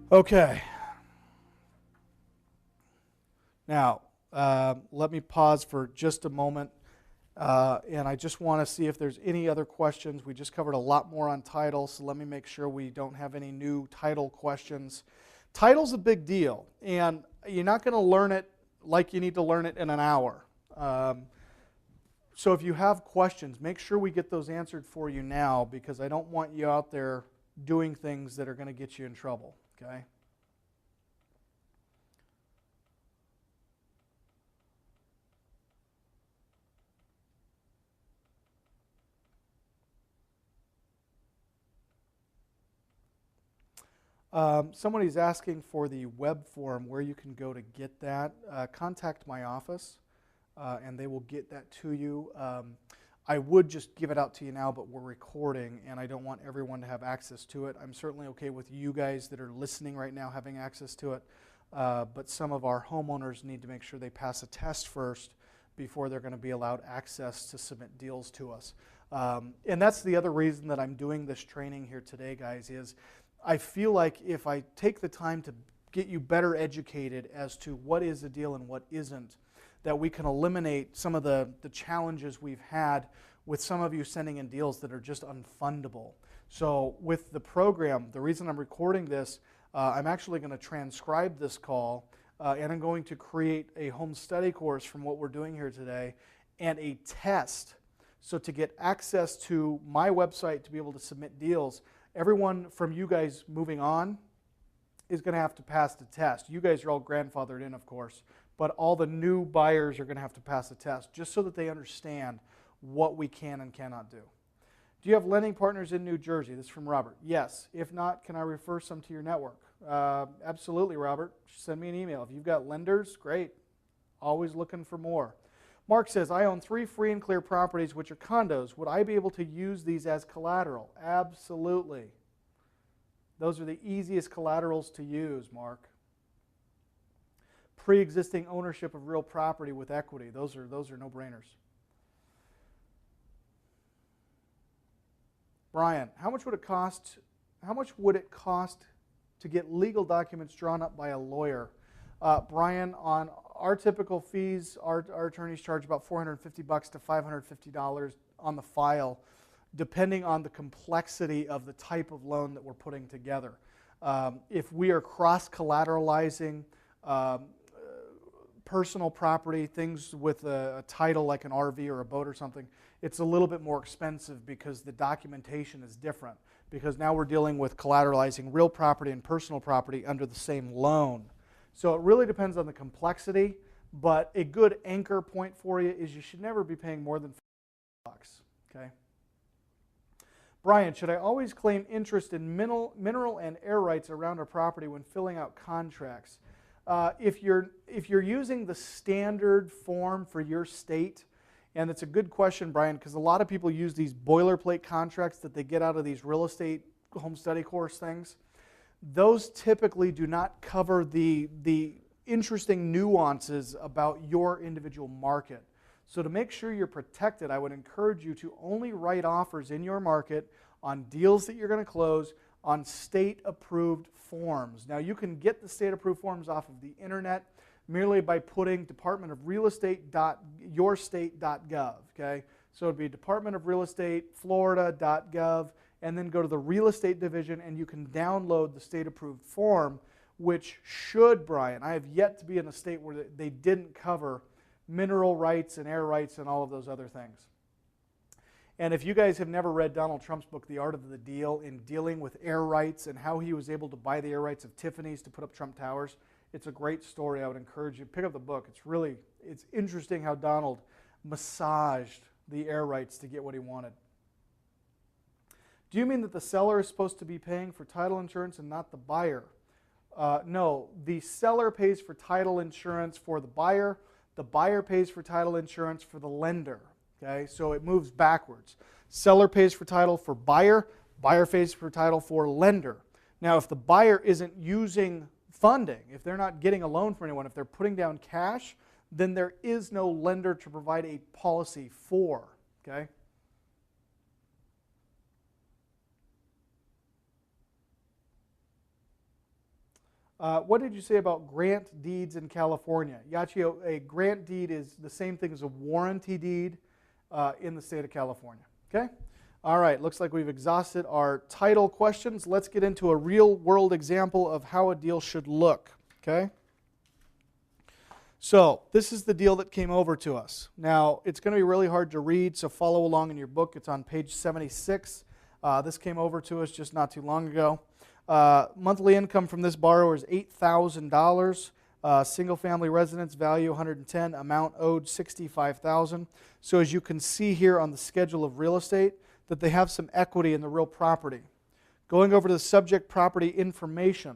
Okay. Now, let me pause for just a moment, and I just want to see if there's any other questions. We just covered a lot more on title, so let me make sure we don't have any new title questions. Title's a big deal, and you're not going to learn it like you need to learn it in an hour. So if you have questions, make sure we get those answered for you now, because I don't want you out there doing things that are going to get you in trouble, okay? Somebody's asking for the web form where you can go to get that. Contact my office, and they will get that to you. I would just give it out to you now, but we're recording, and I don't want everyone to have access to it. I'm certainly okay with you guys that are listening right now having access to it, but some of our homeowners need to make sure they pass a test first before they're going to be allowed access to submit deals to us. And that's the other reason that I'm doing this training here today, guys, is I feel like if I take the time to get you better educated as to what is a deal and what isn't, that we can eliminate some of the challenges we've had with some of you sending in deals that are just unfundable. So with the program, the reason I'm recording this, I'm actually going to transcribe this call, and I'm going to create a home study course from what we're doing here today and a test. So to get access to my website to be able to submit deals, everyone from you guys moving on is going to have to pass the test. You guys are all grandfathered in, of course, but all the new buyers are going to have to pass the test just so that they understand what we can and cannot do. Do you have lending partners in New Jersey? This is from Robert. Yes. If not, can I refer some to your network? Absolutely, Robert. Send me an email. If you've got lenders, great. Always looking for more. Mark says, I own 3 free and clear properties which are condos. Would I be able to use these as collateral? Absolutely. Those are the easiest collaterals to use, Mark. Pre-existing ownership of real property with equity. Those are no-brainers. Brian, how much would it cost to get legal documents drawn up by a lawyer? Brian, on our typical fees, our attorneys charge about $450 to $550 on the file, depending on the complexity of the type of loan that we're putting together. If we are cross-collateralizing personal property, things with a title like an RV or a boat or something, it's a little bit more expensive because the documentation is different. Because now we're dealing with collateralizing real property and personal property under the same loan. So it really depends on the complexity, but a good anchor point for you is you should never be paying more than $50, okay? Brian, should I always claim interest in mineral and air rights around a property when filling out contracts? If you're using the standard form for your state, and it's a good question, Brian, because a lot of people use these boilerplate contracts that they get out of these real estate home study course things. Those typically do not cover the interesting nuances about your individual market. So to make sure you're protected, I would encourage you to only write offers in your market on deals that you're going to close on state-approved forms. Now, you can get the state-approved forms off of the internet merely by putting Department of Real Estate.yourstate.gov, okay? So it would be Department of Real Estate, Florida.gov, and then go to the real estate division and you can download the state-approved form, which should, Brian, I have yet to be in a state where they didn't cover mineral rights and air rights and all of those other things. And if you guys have never read Donald Trump's book, The Art of the Deal, in dealing with air rights and how he was able to buy the air rights of Tiffany's to put up Trump Towers, it's a great story. I would encourage you to pick up the book. It's interesting how Donald massaged the air rights to get what he wanted. Do you mean that the seller is supposed to be paying for title insurance and not the buyer? No, the seller pays for title insurance for the buyer pays for title insurance for the lender. Okay, so it moves backwards. Seller pays for title for buyer pays for title for lender. Now, if the buyer isn't using funding, if they're not getting a loan from anyone, if they're putting down cash, then there is no lender to provide a policy for. Okay? What did you say about grant deeds in California? Yachi, a grant deed is the same thing as a warranty deed in the state of California. Okay? All right, looks like we've exhausted our title questions. Let's get into a real-world example of how a deal should look. Okay? So this is the deal that came over to us. Now, it's going to be really hard to read, so follow along in your book. It's on page 76. This came over to us just not too long ago. Monthly income from this borrower is $8,000. Single-family residence, value $110,000, amount owed $65,000. So as you can see here on the schedule of real estate, that they have some equity in the real property. Going over to the subject property information.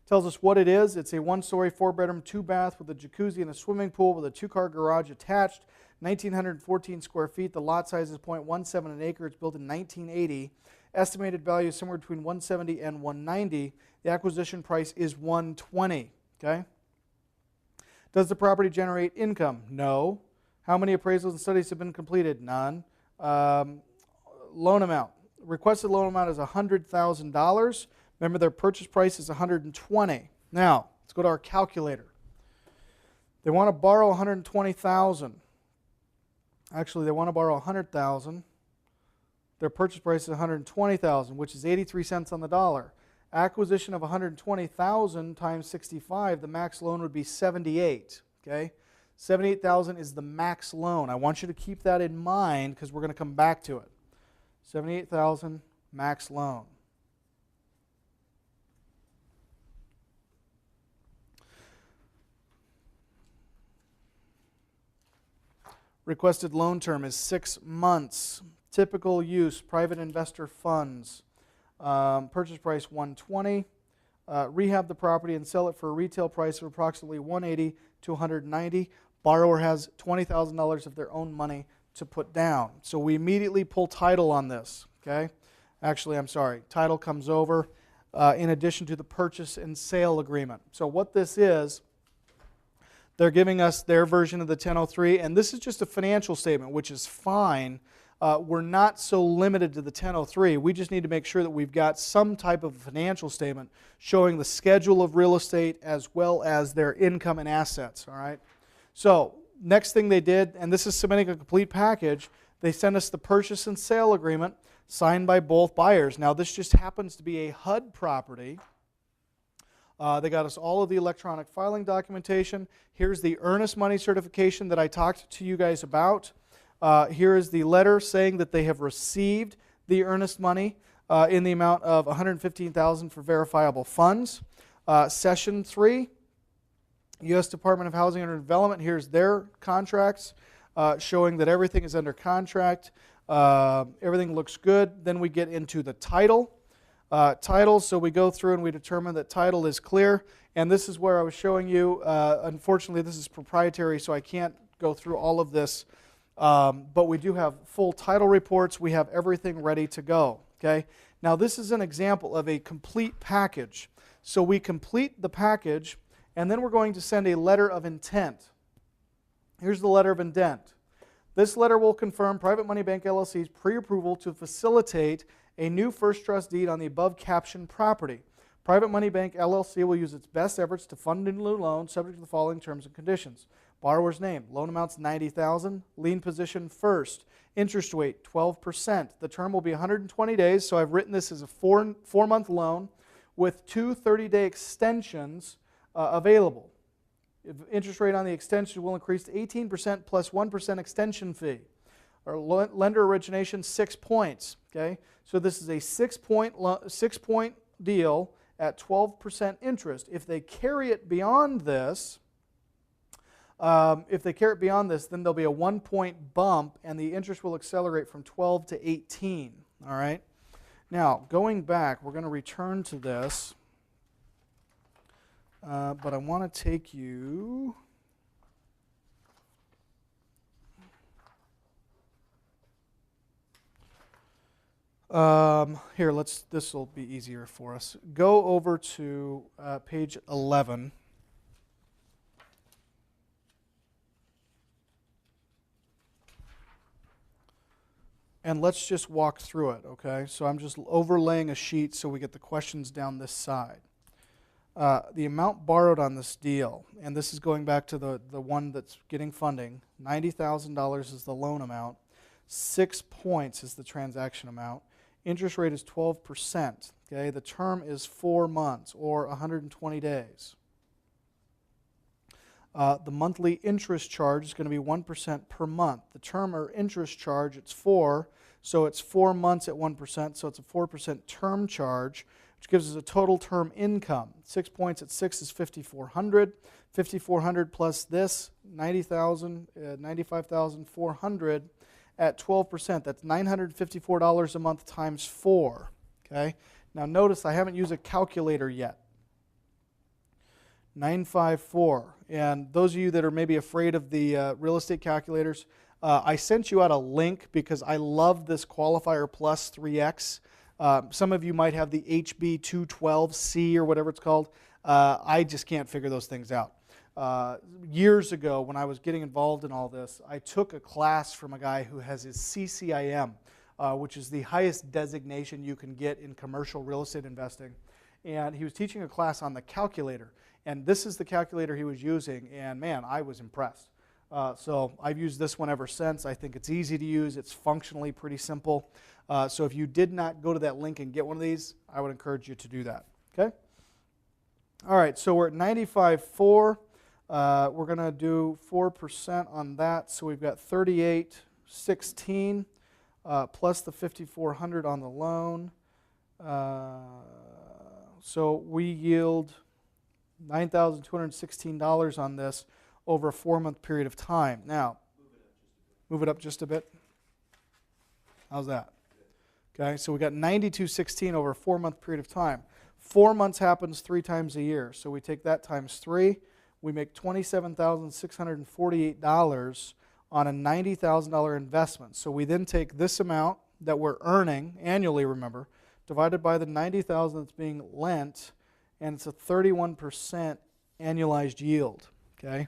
Tells us what it is. It's a 1-story, 4-bedroom, 2-bath with a jacuzzi and a swimming pool with a 2-car garage attached. 1,914 square feet. The lot size is .17 an acre. It's built in 1980. Estimated value is somewhere between $170,000 and $190,000. The acquisition price is $120,000. Okay. Does the property generate income? No. How many appraisals and studies have been completed? None. Loan amount. Requested loan amount is $100,000. Remember, their purchase price is $120,000. Now, let's go to our calculator. They want to borrow $120,000. Actually, they want to borrow $100,000. Their purchase price is $120,000, which is 83 cents on the dollar. Acquisition of $120,000 times 65, the max loan would be $78,000. Okay, $78,000 is the max loan. I want you to keep that in mind because we're going to come back to it. $78,000 max loan. Requested loan term is 6 months. Typical use, private investor funds. Purchase price $120,000. Rehab the property and sell it for a retail price of approximately $180,000 to $190,000. Borrower has $20,000 of their own money to put down. So we immediately pull title on this. Okay? Actually, I'm sorry. Title comes over in addition to the purchase and sale agreement. So what this is, they're giving us their version of the 1003, and this is just a financial statement, which is fine. We're not so limited to the 1003. We just need to make sure that we've got some type of financial statement showing the schedule of real estate as well as their income and assets. All right. So next thing they did, and this is submitting a complete package, they sent us the purchase and sale agreement signed by both buyers. Now this just happens to be a HUD property. They got us all of the electronic filing documentation. Here's the earnest money certification that I talked to you guys about. Here is the letter saying that they have received the earnest money in the amount of $115,000 for verifiable funds. Session 3, U.S. Department of Housing and Development. Here's their contracts showing that everything is under contract. Everything looks good. Then we get into the title. Title, so we go through and we determine that title is clear. And this is where I was showing you. Unfortunately, this is proprietary, so I can't go through all of this. But we do have full title reports. We have everything ready to go. Okay. Now this is an example of a complete package. So we complete the package, and then we're going to send a letter of intent. Here's the letter of intent. This letter will confirm Private Money Bank LLC's pre-approval to facilitate a new first trust deed on the above captioned property. Private Money Bank LLC will use its best efforts to fund a new loan subject to the following terms and conditions. Borrower's name, loan amounts $90,000, lien position first, interest rate 12%. The term will be 120 days, so I've written this as a four-month loan with 2 30-day extensions available. Interest rate on the extension will increase to 18% plus 1% extension fee. Our lender origination 6 points. Okay, so this is a 6-point deal at 12% interest. If they carry it beyond this. Then there'll be a 1-point bump, and the interest will accelerate from 12 to 18. All right. Now, going back, we're going to return to this, but I want to take you. Here, this will be easier for us. Go over to page 11. And let's just walk through it, okay? So I'm just overlaying a sheet so we get the questions down this side. The amount borrowed on this deal, and this is going back to the one that's getting funding, $90,000 is the loan amount, 6 points is the transaction amount, interest rate is 12%, okay? The term is 4 months or 120 days. The monthly interest charge is going to be 1% per month. The term or interest charge, it's 4, so it's 4 months at 1%, so it's a 4% term charge, which gives us a total term income. 6 points at 6 is $5,400. $5,400 plus this, $95,400 at 12%. That's $954 a month times 4. Okay. Now notice I haven't used a calculator yet. 954. And those of you that are maybe afraid of the real estate calculators, I sent you out a link because I love this qualifier plus 3x. Some of you might have the HB212C or whatever it's called. I just can't figure those things out. Years ago, when I was getting involved in all this, I took a class from a guy who has his CCIM, which is the highest designation you can get in commercial real estate investing. And he was teaching a class on the calculator. And this is the calculator he was using, and man, I was impressed. So I've used this one ever since. I think it's easy to use. It's functionally pretty simple. So if you did not go to that link and get one of these, I would encourage you to do that. Okay? All right, so we're at 95.4. We're going to do 4% on that. So we've got 38.16 plus the 5,400 on the loan. So we yield $9,216 on this over a 4-month period of time. Now, move it up just a bit. How's that? Okay, so we got $92.16 over a 4-month period of time. 4 months happens 3 times a year. So we take that times 3. We make $27,648 on a $90,000 investment. So we then take this amount that we're earning annually, remember, divided by the $90,000 that's being lent, and it's a 31% annualized yield, okay?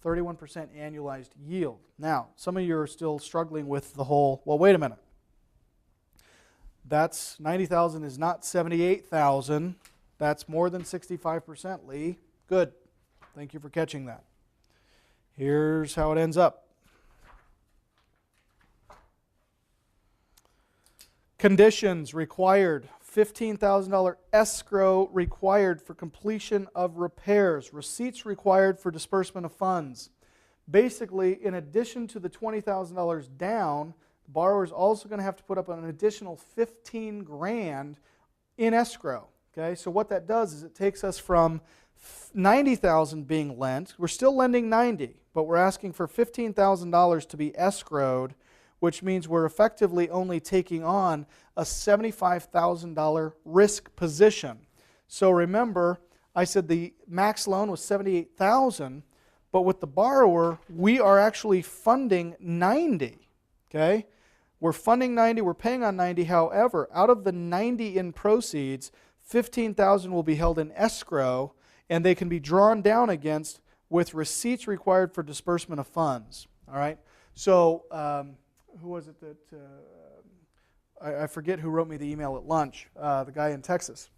31% annualized yield. Now, some of you are still struggling with the whole, well, wait a minute. That's 90,000 is not 78,000. That's more than 65%, Lee. Good. Thank you for catching that. Here's how it ends up. Conditions required. $15,000 escrow required for completion of repairs. Receipts required for disbursement of funds. Basically, in addition to the $20,000 down, the borrower is also going to have to put up an additional $15,000 in escrow. Okay, so what that does is it takes us from $90,000 being lent. We're still lending $90,000, but we're asking for $15,000 to be escrowed, which means we're effectively only taking on a $75,000 risk position. So remember, I said the max loan was $78,000, but with the borrower, we are actually funding $90,000. Okay? We're funding $90,000, we're paying on $90,000. However, out of the $90,000 in proceeds, $15,000 will be held in escrow, and they can be drawn down against with receipts required for disbursement of funds. All right? So, who was it that, I forget who wrote me the email at lunch, the guy in Texas,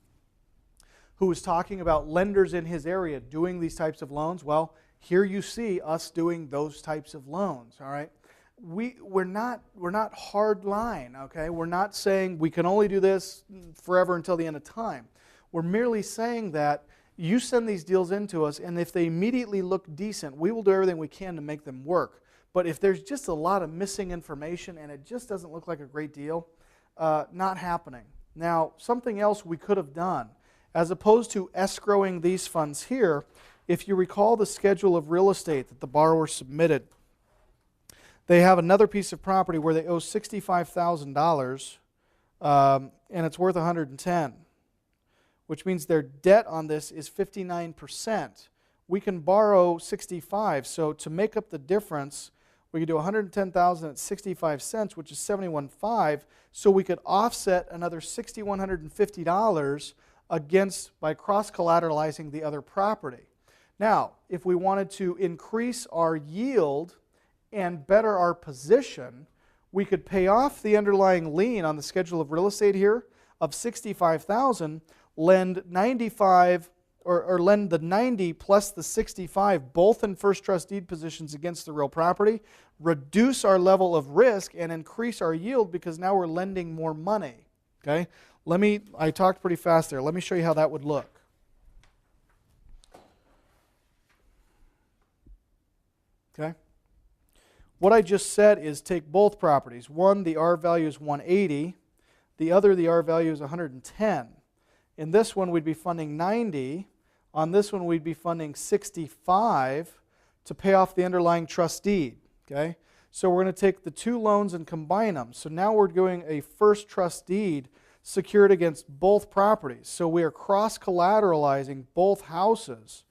who was talking about lenders in his area doing these types of loans. Well, here you see us doing those types of loans, all right? We're not hard line, okay? We're not saying we can only do this forever until the end of time. We're merely saying that you send these deals into us, and if they immediately look decent, we will do everything we can to make them work. But if there's just a lot of missing information and it just doesn't look like a great deal, not happening. Now, something else we could have done, as opposed to escrowing these funds here, if you recall the schedule of real estate that the borrower submitted, they have another piece of property where they owe $65,000 and it's worth $110,000, which means their debt on this is 59%. We can borrow $65,000, so to make up the difference, we could do $110,000 at 65 cents, which is $71,500, so we could offset another $6,150 against by cross-collateralizing the other property. Now, if we wanted to increase our yield and better our position, we could pay off the underlying lien on the schedule of real estate here of $65,000, lend $95,000 or lend the 90 plus the 65, both in first trust deed positions against the real property, reduce our level of risk and increase our yield because now we're lending more money. Okay? I talked pretty fast there. Let me show you how that would look. Okay? What I just said is take both properties. One, the R value is 180. The other, the R value is 110. In this one, we'd be funding 90. On this one, we'd be funding 65 to pay off the underlying trust deed. Okay? So we're going to take the two loans and combine them. So now we're doing a first trust deed secured against both properties. So we are cross-collateralizing both houses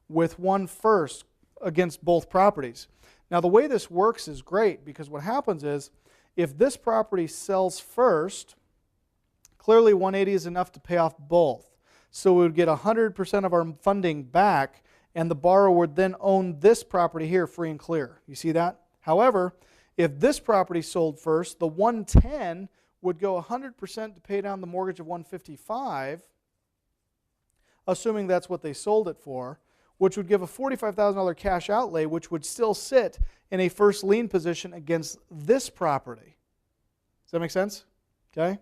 with one first against both properties. Now the way this works is great because what happens is if this property sells first, clearly 180 is enough to pay off both. So we would get 100% of our funding back and the borrower would then own this property here free and clear. You see that? However, if this property sold first, the 110 would go 100% to pay down the mortgage of 155, assuming that's what they sold it for, which would give a $45,000 cash outlay, which would still sit in a first lien position against this property. Does that make sense? Okay?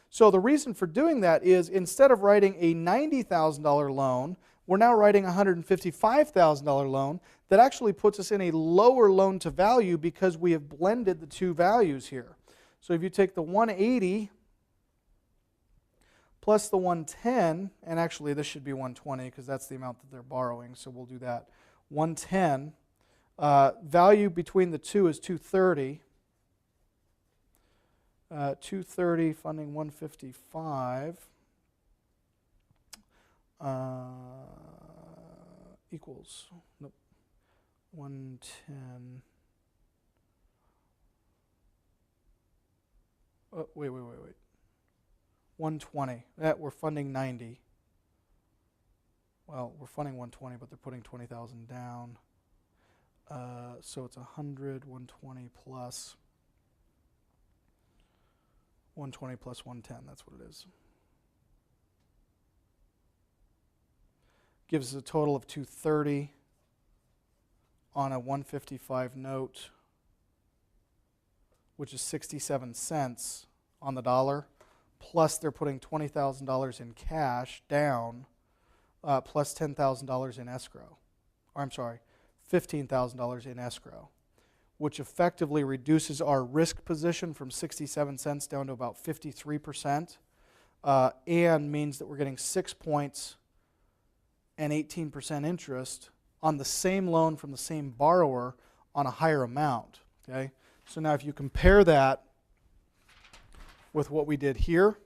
So the reason for doing that is instead of writing a $90,000 loan, we're now writing a $155,000 loan that actually puts us in a lower loan to value because we have blended the two values here. So if you take the 180 plus the 110, and actually this should be 120 because that's the amount that they're borrowing, so we'll do that. 110, value between the two is 230. 230 funding 155 equals, nope, 110. Oh, wait. 120. We're funding 90. Well, we're funding 120, but they're putting 20,000 down. So it's 100, 120 plus 120 plus 110. That's what it is. Gives us a total of 230 on a 155 note, which is 67 cents on the dollar, plus they're putting $20,000 in cash down, plus $10,000 in escrow. Or I'm sorry, $15,000 in escrow, which effectively reduces our risk position from 67 cents down to about 53%, and means that we're getting 6 points and 18% interest on the same loan from the same borrower on a higher amount. Okay? So now if you compare that with what we did here,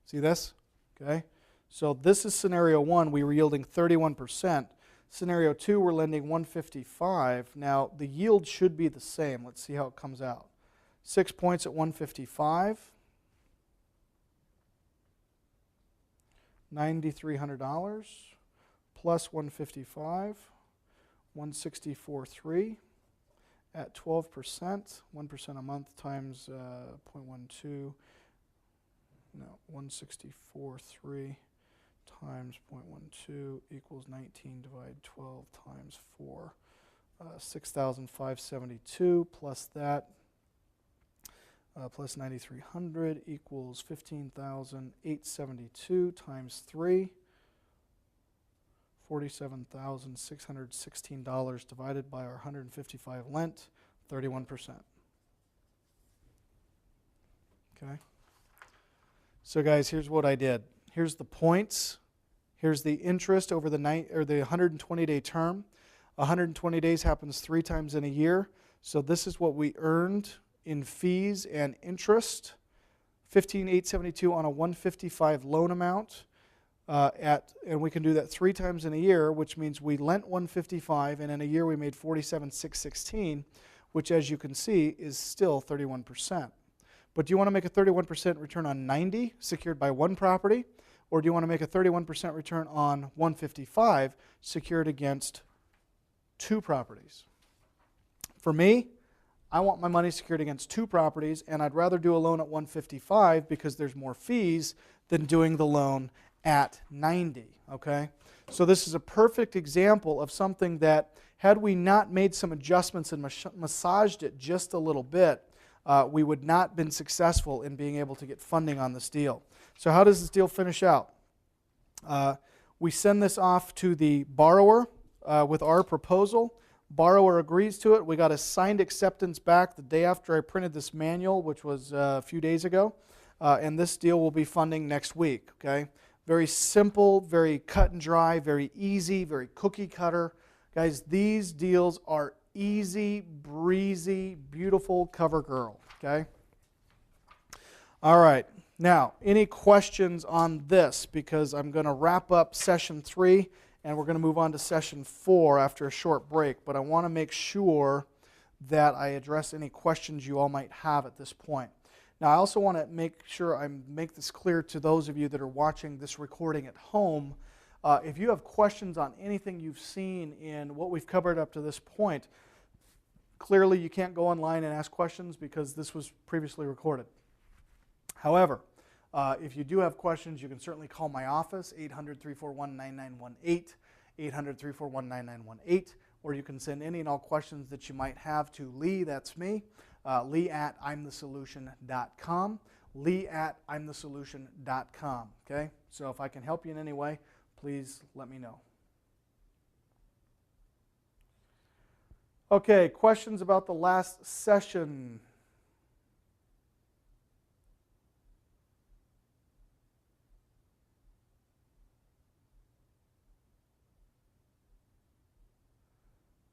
see this? Okay? So this is scenario 1, we were yielding 31%. Scenario 2, we're lending 155. Now the yield should be the same. Let's see how it comes out. 6 points at 155. $9,300 plus 155, 164.3 at 12%, 1% a month times 0.12, no, 164.3 times 0.12 equals 19 divided 12 times 4, 6,572 plus that, plus 9,300 equals 15,872 times 3, $47,616 divided by our 155 lent, 31%. Okay? So guys, here's what I did. Here's the points. Here's the interest over the 120-day term. 120 days happens 3 times in a year. So this is what we earned in fees and interest. $15,872 on a 155 loan amount. And we can do that 3 times in a year, which means we lent 155, and in a year we made 47,616, which, as you can see, is still 31%. But do you want to make a 31% return on 90 secured by one property, or do you want to make a 31% return on 155 secured against 2 properties? For me, I want my money secured against 2 properties, and I'd rather do a loan at 155 because there's more fees than doing the loan at 90, okay? So this is a perfect example of something that, had we not made some adjustments and massaged it just a little bit, we would not have been successful in being able to get funding on this deal. So how does this deal finish out? We send this off to the borrower with our proposal. Borrower agrees to it. We got a signed acceptance back the day after I printed this manual, which was a few days ago. And this deal will be funding next week, okay? Very simple, very cut and dry, very easy, very cookie cutter. Guys, these deals are easy, breezy, beautiful cover girl, okay? All right. Now, any questions on this? Because I'm going to wrap up session 3 and we're going to move on to session 4 after a short break. But I want to make sure that I address any questions you all might have at this point. Now, I also want to make sure I make this clear to those of you that are watching this recording at home. If you have questions on anything you've seen in what we've covered up to this point, clearly you can't go online and ask questions because this was previously recorded. However, if you do have questions, you can certainly call my office, 800-341-9918, 800-341-9918, or you can send any and all questions that you might have to Lee, that's me, Lee at imthesolution.com, Lee at imthesolution.com, okay? So if I can help you in any way, please let me know. Okay, questions about the last session?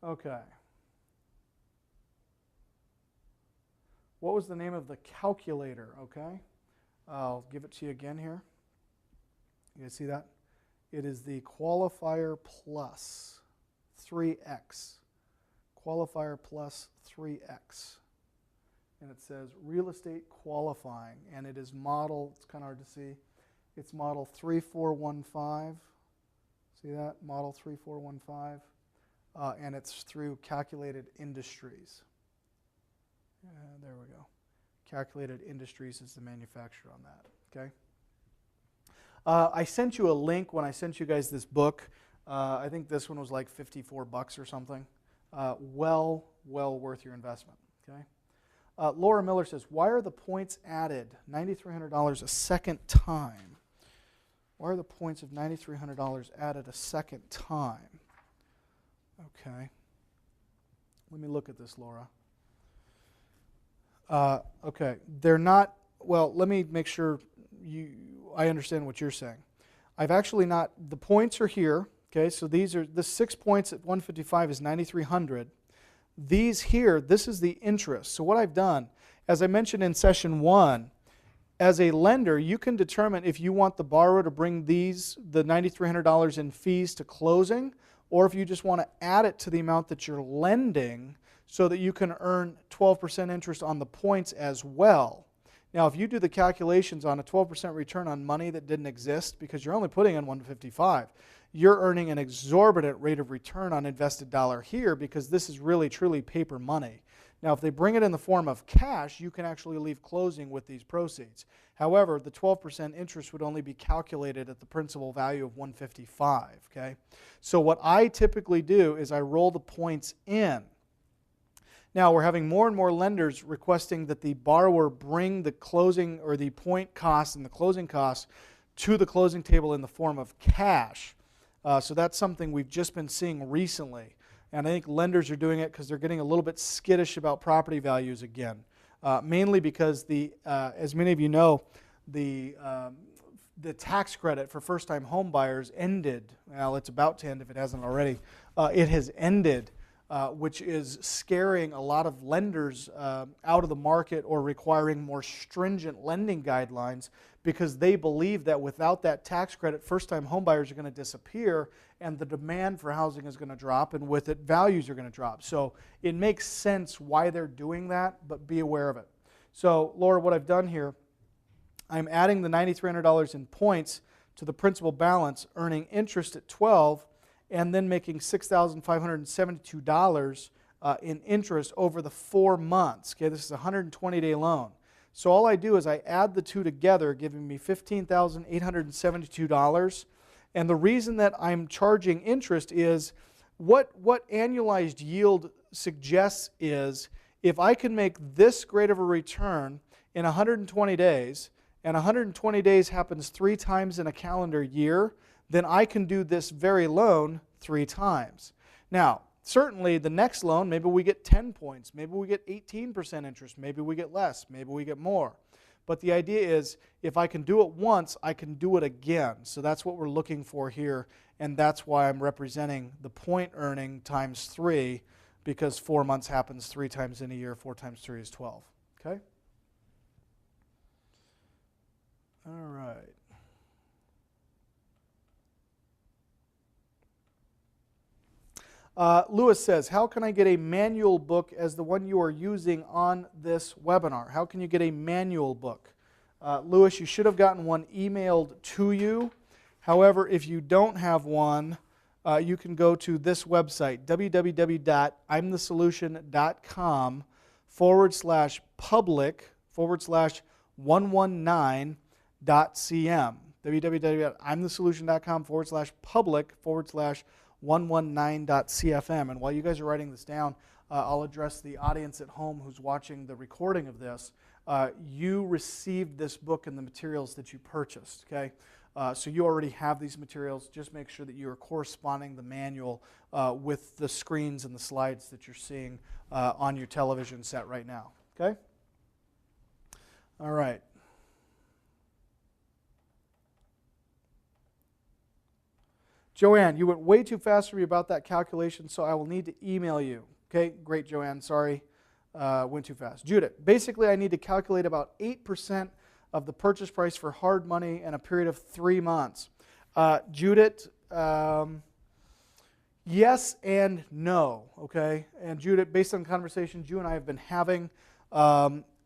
Okay. What was the name of the calculator? Okay. I'll give it to you again here. You guys see that? It is the qualifier plus 3x. Qualifier plus 3x. And it says real estate qualifying. And it is model, it's kind of hard to see, it's model 3415. See that? Model 3415. And it's through Calculated Industries. There we go. Calculated Industries is the manufacturer on that. Okay. I sent you a link when I sent you guys this book. I think this one was like $54 or something. Well worth your investment. Okay. Laura Miller says, why are the points added $9,300 a second time? Why are the points of $9,300 added a second time? Okay. Let me look at this, Laura. Okay. They're not, well, let me make sure I understand what you're saying. I've actually not, the points are here. Okay, so these are, the 6 points at 155 is 9,300. These here, this is the interest. So what I've done, as I mentioned in session 1, as a lender, you can determine if you want the borrower to bring the $9,300 in fees to closing, or if you just want to add it to the amount that you're lending so that you can earn 12% interest on the points as well. Now, if you do the calculations on a 12% return on money that didn't exist, because you're only putting in 155, you're earning an exorbitant rate of return on invested dollar here because this is really, truly paper money. Now, if they bring it in the form of cash, you can actually leave closing with these proceeds. However, the 12% interest would only be calculated at the principal value of 155, okay? So what I typically do is I roll the points in. Now, we're having more and more lenders requesting that the borrower bring the closing or the point costs and the closing costs to the closing table in the form of cash. So that's something we've just been seeing recently. And I think lenders are doing it because they're getting a little bit skittish about property values again. Mainly because, as many of you know, the tax credit for first-time home buyers ended. Well, it's about to end if it hasn't already. It has ended, which is scaring a lot of lenders out of the market or requiring more stringent lending guidelines because they believe that without that tax credit, first-time home buyers are going to disappear and the demand for housing is going to drop, and with it, values are going to drop. So it makes sense why they're doing that, but be aware of it. So, Laura, what I've done here, I'm adding the $9,300 in points to the principal balance, earning interest at 12, and then making $6,572 in interest over the 4 months. Okay, this is a 120-day loan. So all I do is I add the two together, giving me $15,872. And the reason that I'm charging interest is what annualized yield suggests is if I can make this great of a return in 120 days, and 120 days happens 3 times in a calendar year, then I can do this very loan 3 times. Now, certainly the next loan, maybe we get 10 points, maybe we get 18% interest, maybe we get less, maybe we get more. But the idea is if I can do it once, I can do it again. So that's what we're looking for here, and that's why I'm representing the point earning times 3, because 4 months happens 3 times in a year. 4 times 3 is 12. Okay? All right. Lewis says, how can I get a manual book as the one you are using on this webinar? How can you get a manual book? Lewis, you should have gotten one emailed to you. However, if you don't have one, you can go to this website, www.imthesolution.com/public/119.cm. www.imthesolution.com/public/119.cfm. And while you guys are writing this down, I'll address the audience at home who's watching the recording of this. You received this book and the materials that you purchased, okay? So you already have these materials. Just make sure that you are corresponding the manual with the screens and the slides that you're seeing on your television set right now, okay? All right. Joanne, you went way too fast for me about that calculation, so I will need to email you. Okay, great, Joanne. Sorry, went too fast. Judith, basically I need to calculate about 8% of the purchase price for hard money in a period of 3 months. Judith, yes and no, okay? And Judith, based on conversations you and I have been having,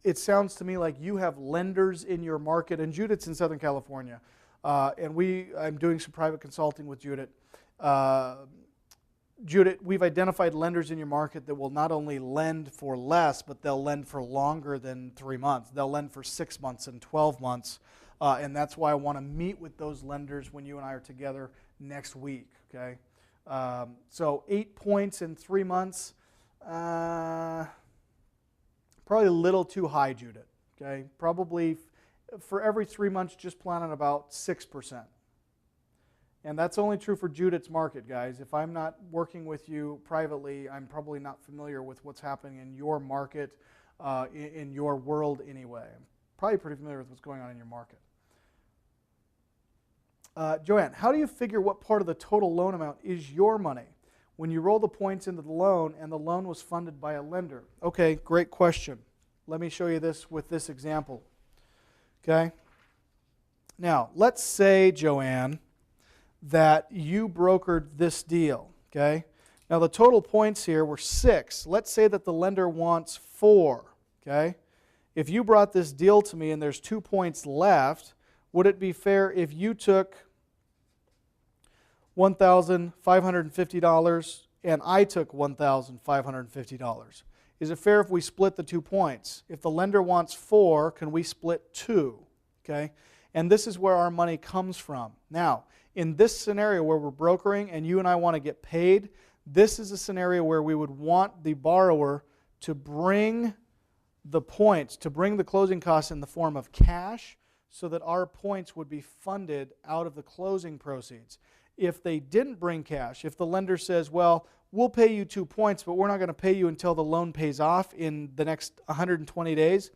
it sounds to me like you have lenders in your market, and Judith's in Southern California. I'm doing some private consulting with Judith. Judith, we've identified lenders in your market that will not only lend for less, but they'll lend for longer than 3 months. They'll lend for 6 months and 12 months. And that's why I want to meet with those lenders when you and I are together next week. Okay. So 8 points in 3 months, probably a little too high, Judith. Okay. Probably for every 3 months, just plan on about 6%. And that's only true for Judith's market, guys. If I'm not working with you privately, I'm probably not familiar with what's happening in your market, in your world anyway. I'm probably pretty familiar with what's going on in your market. Joanne, how do you figure what part of the total loan amount is your money when you roll the points into the loan and the loan was funded by a lender? Okay, great question. Let me show you this with this example. Okay? Now, let's say, Joanne, that you brokered this deal, okay? Now the total points here were 6. Let's say that the lender wants 4, okay? If you brought this deal to me and there's 2 points left, would it be fair if you took $1,550 and I took $1,550? Is it fair if we split the 2 points? If the lender wants 4, can we split 2, okay? And this is where our money comes from. Now, in this scenario where we're brokering and you and I want to get paid, this is a scenario where we would want the borrower to bring the points, to bring the closing costs in the form of cash so that our points would be funded out of the closing proceeds. If they didn't bring cash, if the lender says, well, we'll pay you 2 points, but we're not going to pay you until the loan pays off in the next 120 days,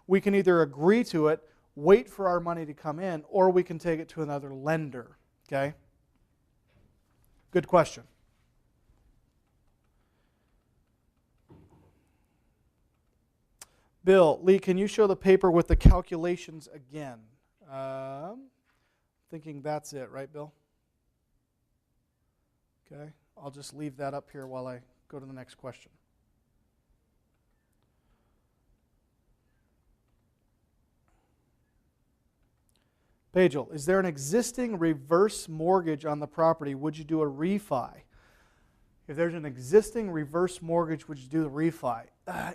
we can either agree to it, wait for our money to come in, or we can take it to another lender. Okay? Good question. Bill, Lee, can you show the paper with the calculations again? Thinking that's it, right, Bill? Okay, I'll just leave that up here while I go to the next question. Pagel, is there an existing reverse mortgage on the property? Would you do a refi? If there's an existing reverse mortgage, would you do the refi?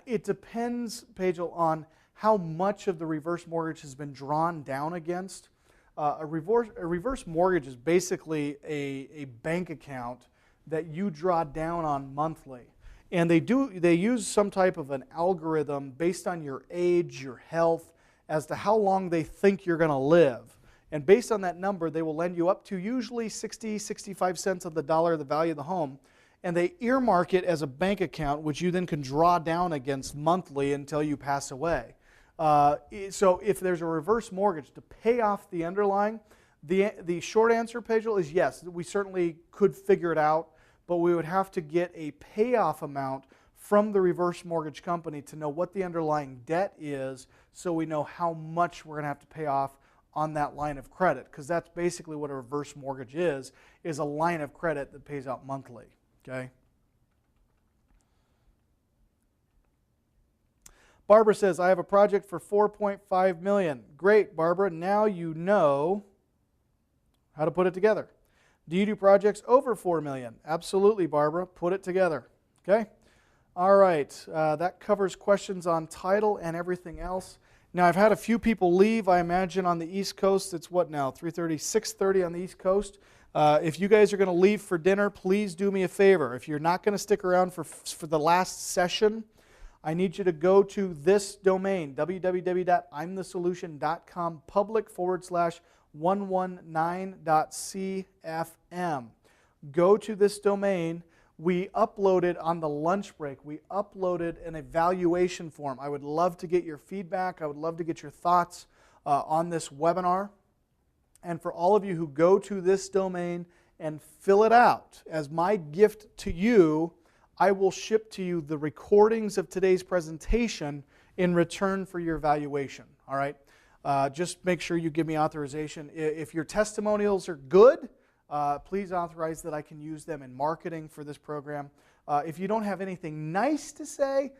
It depends, Pagel, on how much of the reverse mortgage has been drawn down against. A reverse mortgage is basically a bank account that you draw down on monthly. And they use some type of an algorithm based on your age, your health, as to how long they think you're going to live. And based on that number, they will lend you up to usually 60, 65 cents of the dollar of the value of the home. And they earmark it as a bank account, which you then can draw down against monthly until you pass away. So if there's a reverse mortgage to pay off the underlying, the short answer, Pedro, is yes, we certainly could figure it out, but we would have to get a payoff amount from the reverse mortgage company to know what the underlying debt is, so we know how much we're going to have to pay off on that line of credit, because that's basically what a reverse mortgage is a line of credit that pays out monthly. Okay. Barbara says, I have a project for $4.5 million. Great, Barbara. Now you know how to put it together. Do you do projects over $4 million? Absolutely, Barbara. Put it together. Okay? All right. That covers questions on title and everything else. Now, I've had a few people leave. I imagine on the East Coast, it's what now? 3:30, 6:30 on the East Coast. If you guys are going to leave for dinner, please do me a favor. If you're not going to stick around for the last session, I need you to go to this domain, www.imthesolution.com, public/119.cfm. Go to this domain. We uploaded on the lunch break, we uploaded an evaluation form. I would love to get your feedback. I would love to get your thoughts on this webinar. And for all of you who go to this domain and fill it out, as my gift to you, I will ship to you the recordings of today's presentation in return for your evaluation. All right? Just make sure you give me authorization. If your testimonials are good, please authorize that I can use them in marketing for this program. If you don't have anything nice to say,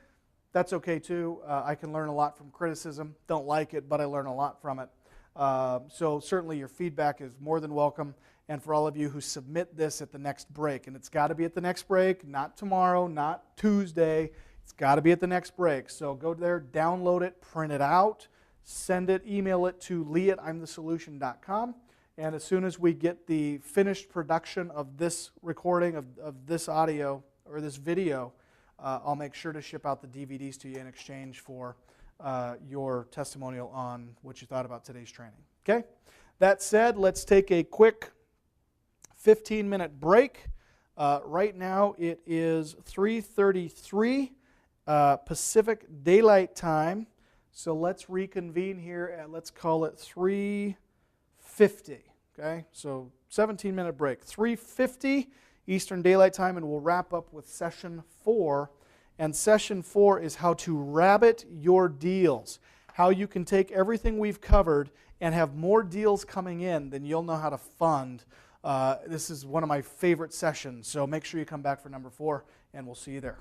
that's okay too. I can learn a lot from criticism. Don't like it, but I learn a lot from it. So certainly your feedback is more than welcome. And for all of you who submit this at the next break, and it's got to be at the next break, not tomorrow, not Tuesday. It's got to be at the next break. So go there, download it, print it out, send it, email it to lee@imthesolution.com. And as soon as we get the finished production of this recording, of this audio, or this video, I'll make sure to ship out the DVDs to you in exchange for your testimonial on what you thought about today's training. Okay? That said, let's take a quick 15-minute break. Right now it is 3:33 Pacific Daylight Time. So let's reconvene here at, let's call it 3:50. Okay? So 17-minute break. 3:50 Eastern Daylight Time, and we'll wrap up with session 4. And session 4 is how to rabbit your deals. How you can take everything we've covered and have more deals coming in than you'll know how to fund. This is one of my favorite sessions, so make sure you come back for number 4, and we'll see you there.